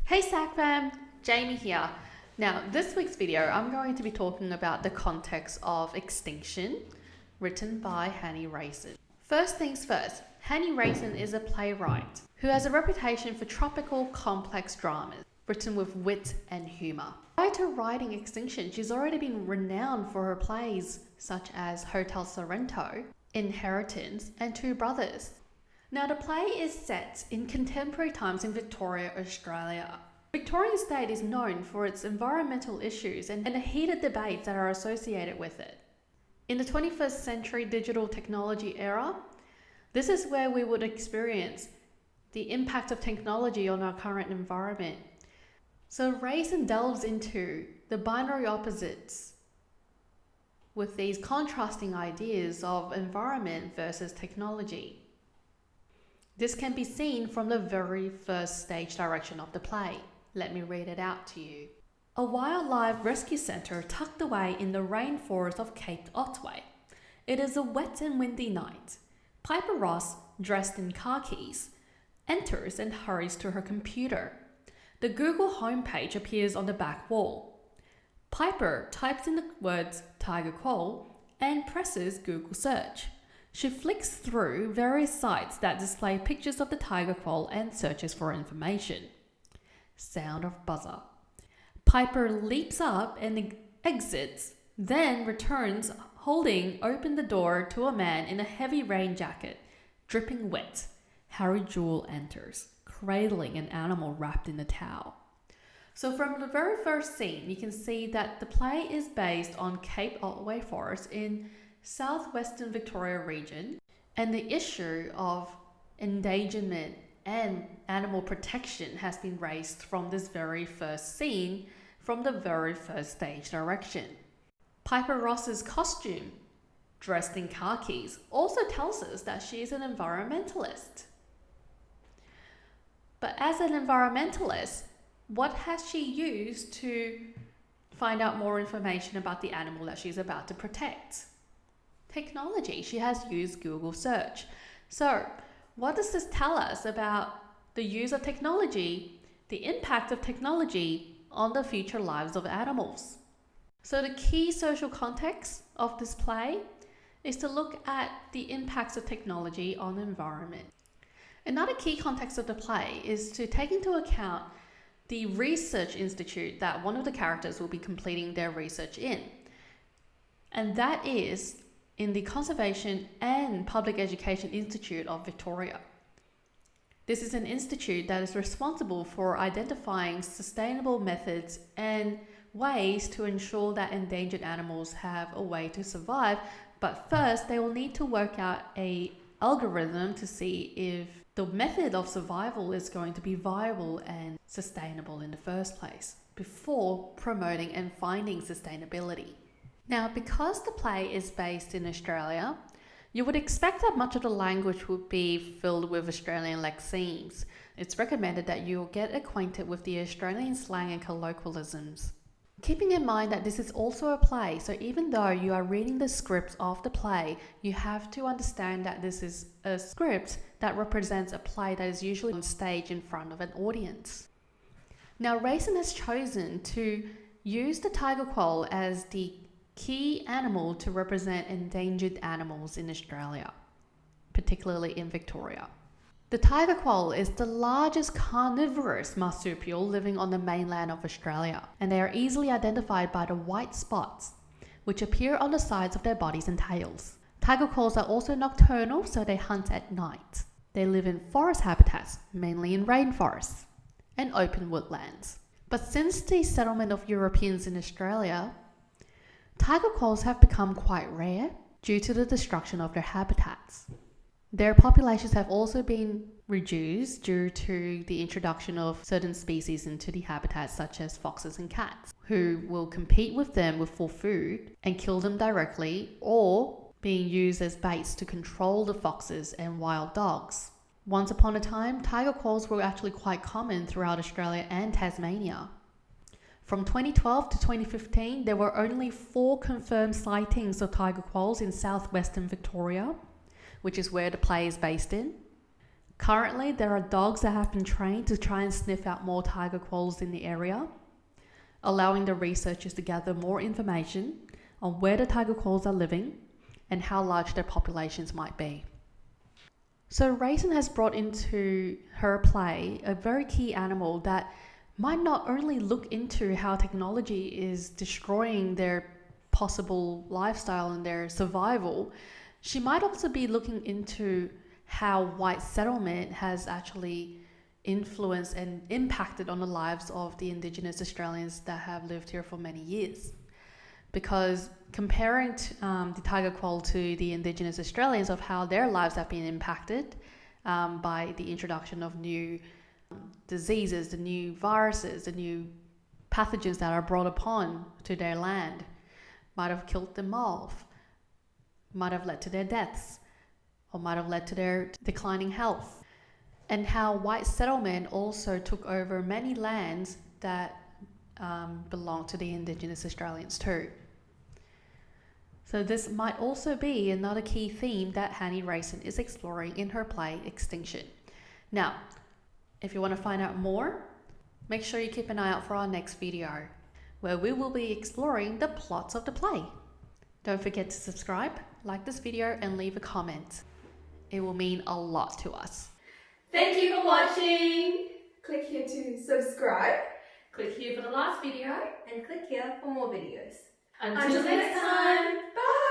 Hey SAC fam, Jamie here. Now this week's video I'm going to be talking about the context of Extinction, written by Hannie Rayson. First things first, Hannie Rayson is a playwright who has a reputation for tropical complex dramas written with wit and humour. Prior to writing Extinction, she's already been renowned for her plays such as Hotel Sorrento, Inheritance and Two Brothers. Now the play is set in contemporary times in Victoria, Australia. Victorian state is known for its environmental issues and the heated debates that are associated with it. In the 21st century digital technology era, this is where we would experience the impact of technology on our current environment. So Rayson delves into the binary opposites with these contrasting ideas of environment versus technology. This can be seen from the very first stage direction of the play. Let me read it out to you. A wildlife rescue centre tucked away in the rainforest of Cape Otway. It is a wet and windy night. Piper Ross, dressed in khakis, enters and hurries to her computer. The Google homepage appears on the back wall. Piper types in the words tiger quoll and presses Google search. She flicks through various sites that display pictures of the tiger quoll and searches for information. Sound of buzzer. Piper leaps up and exits, then returns holding open the door to a man in a heavy rain jacket, dripping wet. Harry Jewell enters, cradling an animal wrapped in a towel. So from the very first scene, you can see that the play is based on Cape Otway Forest in southwestern Victoria region, and the issue of endangerment and animal protection has been raised from this very first scene, from the very first stage direction. Piper Ross's costume, dressed in khakis, also tells us that she is an environmentalist. But as an environmentalist, what has she used to find out more information about the animal that she's about to protect? Technology. She has used Google search. So what does this tell us about the use of technology, the impact of technology on the future lives of animals? So the key social context of this play is to look at the impacts of technology on the environment. Another key context of the play is to take into account the research institute that one of the characters will be completing their research in. And that is in the Conservation and Public Education Institute of Victoria. This is an institute that is responsible for identifying sustainable methods and ways to ensure that endangered animals have a way to survive. But first, they will need to work out an algorithm to see if the method of survival is going to be viable and sustainable in the first place, before promoting and finding sustainability. Now, because the play is based in Australia, you would expect that much of the language would be filled with Australian leximes. It's recommended that you'll get acquainted with the Australian slang and colloquialisms. Keeping in mind that this is also a play, so even though you are reading the script of the play, you have to understand that this is a script that represents a play that is usually on stage in front of an audience. Now, Rayson has chosen to use the tiger quoll as the key animal to represent endangered animals in Australia, particularly in Victoria. The tiger quoll is the largest carnivorous marsupial living on the mainland of Australia, and they are easily identified by the white spots, which appear on the sides of their bodies and tails. Tiger quolls are also nocturnal, so they hunt at night. They live in forest habitats, mainly in rainforests and open woodlands. But since the settlement of Europeans in Australia, tiger quolls have become quite rare due to the destruction of their habitats. Their populations have also been reduced due to the introduction of certain species into the habitats, such as foxes and cats, who will compete with them for food and kill them directly, or being used as baits to control the foxes and wild dogs. Once upon a time, tiger quolls were actually quite common throughout Australia and Tasmania. From 2012 to 2015, there were only 4 confirmed sightings of tiger quolls in southwestern Victoria, which is where the play is based in. Currently, there are dogs that have been trained to try and sniff out more tiger quolls in the area, allowing the researchers to gather more information on where the tiger quolls are living and how large their populations might be. So Rayson has brought into her play a very key animal that might not only look into how technology is destroying their possible lifestyle and their survival, she might also be looking into how white settlement has actually influenced and impacted on the lives of the Indigenous Australians that have lived here for many years. Because comparing the tiger quoll to the Indigenous Australians of how their lives have been impacted by the introduction of new diseases, the new viruses, the new pathogens that are brought upon to their land, might have killed them off, might have led to their deaths, or might have led to their declining health. And how white settlement also took over many lands that belong to the Indigenous Australians too. So this might also be another key theme that Hannie Rayson is exploring in her play Extinction. Now, if you want to find out more, make sure you keep an eye out for our next video, where we will be exploring the plots of the play. Don't forget to subscribe, like this video, and leave a comment. It will mean a lot to us. Thank you for watching. Click here to subscribe. Click here for the last video. And click here for more videos. Until next time. Bye.